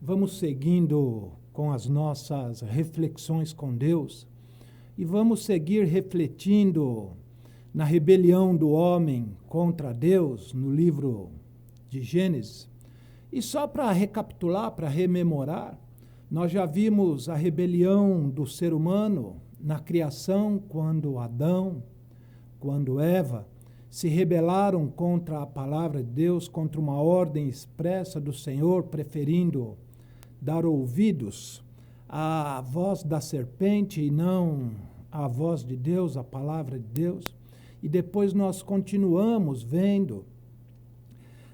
Vamos seguindo com as nossas reflexões com Deus e vamos seguir refletindo na rebelião do homem contra Deus no livro de Gênesis. E só para recapitular, para rememorar, nós já vimos a rebelião do ser humano na criação, quando Adão, quando Eva se rebelaram contra a palavra de Deus, contra uma ordem expressa do Senhor, preferindo dar ouvidos à voz da serpente e não à voz de Deus, a palavra de Deus. E depois nós continuamos vendo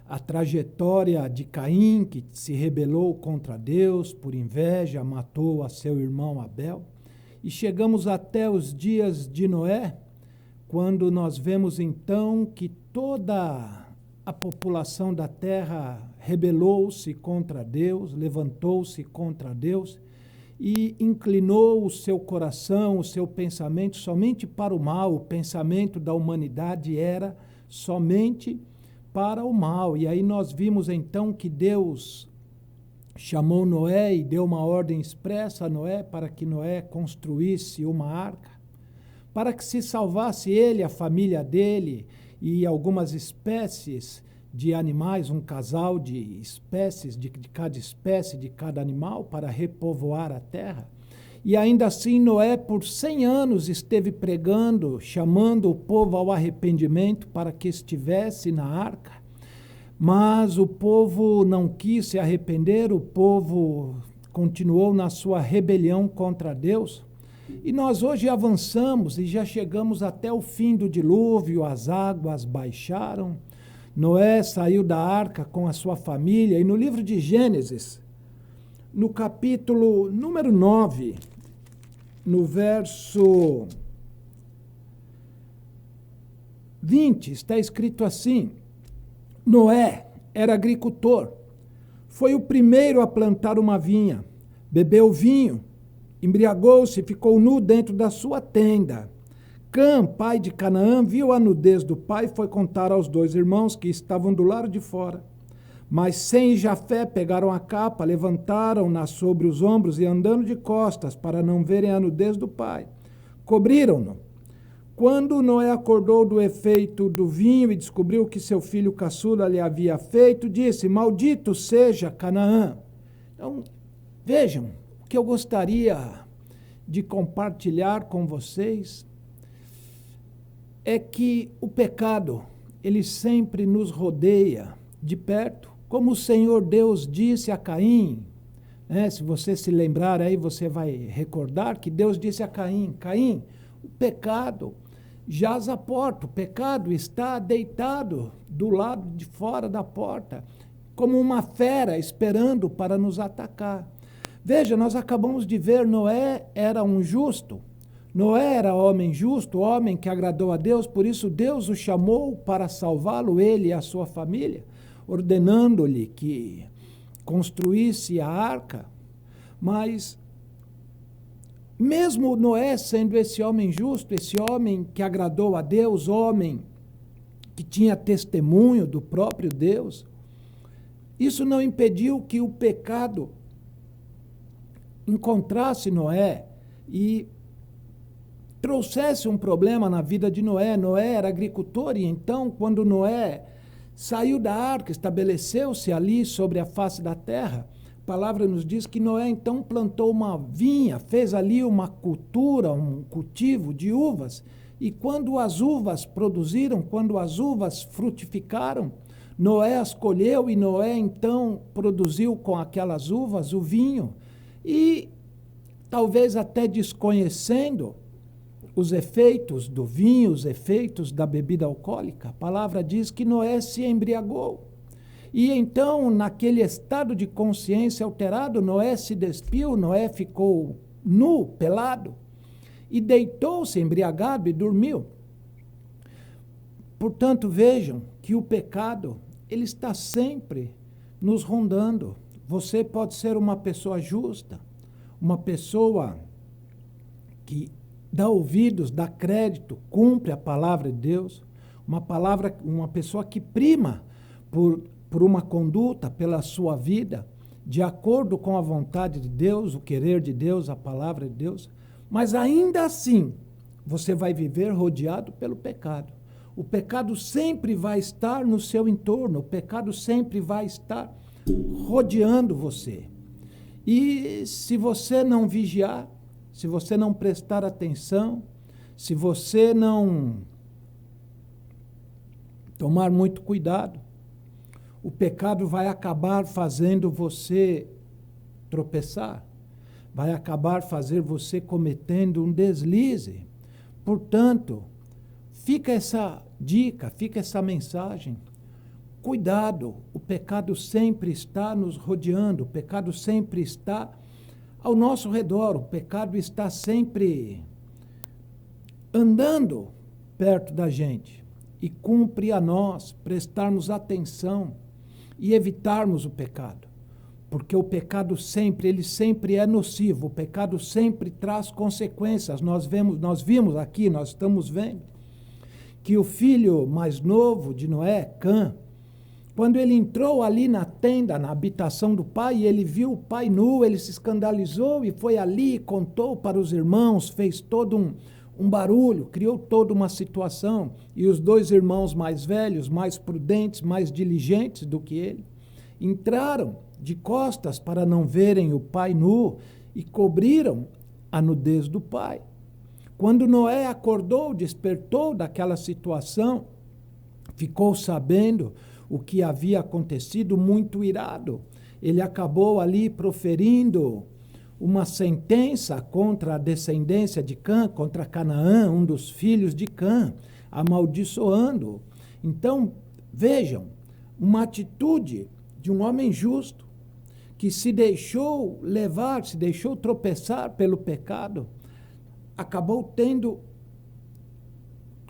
a trajetória de Caim, que se rebelou contra Deus por inveja, matou a seu irmão Abel. E chegamos até os dias de Noé, quando nós vemos então que toda a população da terra rebelou-se contra Deus, levantou-se contra Deus e inclinou o seu coração, o seu pensamento somente para o mal. O pensamento da humanidade era somente para o mal. E aí nós vimos então que Deus chamou Noé e deu uma ordem expressa a Noé para que Noé construísse uma arca, para que se salvasse ele, a família dele e algumas espécies de animais, um casal de espécies, de cada espécie, de cada animal, para repovoar a terra. E ainda assim Noé por 100 anos esteve pregando, chamando o povo ao arrependimento para que estivesse na arca. Mas o povo não quis se arrepender, o povo continuou na sua rebelião contra Deus. E nós hoje avançamos e já chegamos até o fim do dilúvio, as águas baixaram, Noé saiu da arca com a sua família, e no livro de Gênesis, no capítulo número 9, no verso 20, está escrito assim: Noé era agricultor, foi o primeiro a plantar uma vinha, bebeu vinho, embriagou-se e ficou nu dentro da sua tenda. Cã, pai de Canaã, viu a nudez do pai e foi contar aos 2 irmãos que estavam do lado de fora. Mas Sem e Jafé pegaram a capa, levantaram-na sobre os ombros e, andando de costas para não verem a nudez do pai, cobriram-no. Quando Noé acordou do efeito do vinho e descobriu que seu filho caçula lhe havia feito, disse: Maldito seja Canaã. Então, vejam, o que eu gostaria de compartilhar com vocês é que o pecado, ele sempre nos rodeia de perto, como o Senhor Deus disse a Caim, né? Se você se lembrar aí, você vai recordar que Deus disse a Caim: Caim, o pecado jaz à porta, o pecado está deitado do lado de fora da porta, como uma fera esperando para nos atacar. Veja, nós acabamos de ver, Noé era um justo, Noé era homem justo, homem que agradou a Deus, por isso Deus o chamou para salvá-lo, ele e a sua família, ordenando-lhe que construísse a arca. Mas, mesmo Noé sendo esse homem justo, esse homem que agradou a Deus, homem que tinha testemunho do próprio Deus, isso não impediu que o pecado encontrasse Noé e trouxesse um problema na vida de Noé. Noé era agricultor e então, quando Noé saiu da arca, estabeleceu-se ali sobre a face da terra, a palavra nos diz que Noé então plantou uma vinha, fez ali uma cultura, um cultivo de uvas, e quando as uvas produziram, quando as uvas frutificaram, Noé as colheu e Noé então produziu com aquelas uvas o vinho. E talvez até desconhecendo os efeitos do vinho, os efeitos da bebida alcoólica, a palavra diz que Noé se embriagou. E então, naquele estado de consciência alterado, Noé se despiu, Noé ficou nu, pelado, e deitou-se embriagado e dormiu. Portanto, vejam que o pecado, ele está sempre nos rondando. Você pode ser uma pessoa justa, uma pessoa que dá ouvidos, dá crédito, cumpre a palavra de Deus, uma pessoa que prima por uma conduta, pela sua vida de acordo com a vontade de Deus, o querer de Deus, a palavra de Deus, mas ainda assim você vai viver rodeado pelo pecado. O pecado sempre vai estar no seu entorno, o pecado sempre vai estar rodeando você. E se você não vigiar, se você não prestar atenção, se você não tomar muito cuidado, o pecado vai acabar fazendo você tropeçar, vai acabar fazendo você cometendo um deslize. Portanto, fica essa dica, fica essa mensagem. Cuidado, o pecado sempre está nos rodeando, o pecado sempre está ao nosso redor, o pecado está sempre andando perto da gente. E cumpre a nós prestarmos atenção e evitarmos o pecado. Porque o pecado ele sempre é nocivo, o pecado sempre traz consequências. Nós vimos aqui, nós estamos vendo, que o filho mais novo de Noé, Cã, quando ele entrou ali na tenda, na habitação do pai, ele viu o pai nu, ele se escandalizou e foi ali, contou para os irmãos, fez todo um barulho, criou toda uma situação. E os dois irmãos mais velhos, mais prudentes, mais diligentes do que ele, entraram de costas para não verem o pai nu e cobriram a nudez do pai. Quando Noé acordou, despertou daquela situação, ficou sabendo o que havia acontecido, muito irado. Ele acabou ali proferindo uma sentença contra a descendência de Cã, contra Canaã, um dos filhos de Cã, amaldiçoando. Então, vejam, uma atitude de um homem justo, que se deixou levar, se deixou tropeçar pelo pecado, acabou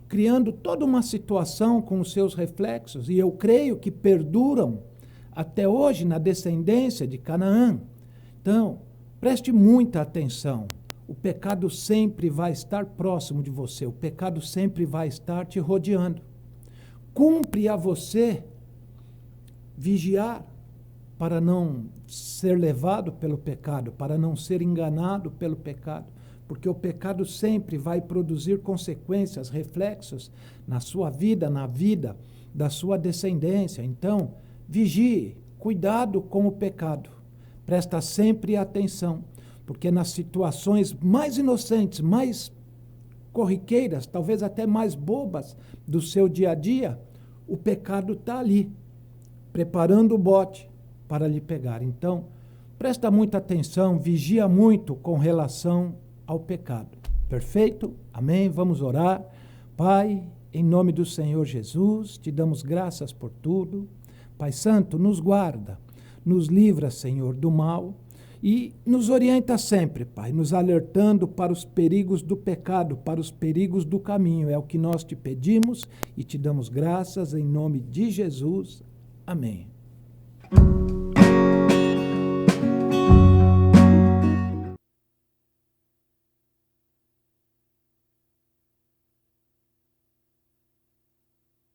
criando toda uma situação com os seus reflexos, e eu creio que perduram até hoje na descendência de Canaã. Então, preste muita atenção. O pecado sempre vai estar próximo de você, o pecado sempre vai estar te rodeando. Cumpre a você vigiar para não ser levado pelo pecado, para não ser enganado pelo pecado, porque o pecado sempre vai produzir consequências, reflexos na sua vida, na vida da sua descendência. Então, vigie, cuidado com o pecado. Presta sempre atenção, porque nas situações mais inocentes, mais corriqueiras, talvez até mais bobas do seu dia a dia, o pecado está ali, preparando o bote para lhe pegar. Então, presta muita atenção, vigia muito com relação ao pecado. Perfeito? Amém? Vamos orar. Pai, em nome do Senhor Jesus, te damos graças por tudo. Pai Santo, nos guarda, nos livra, Senhor, do mal e nos orienta sempre, Pai, nos alertando para os perigos do pecado, para os perigos do caminho. É o que nós te pedimos e te damos graças em nome de Jesus. Amém.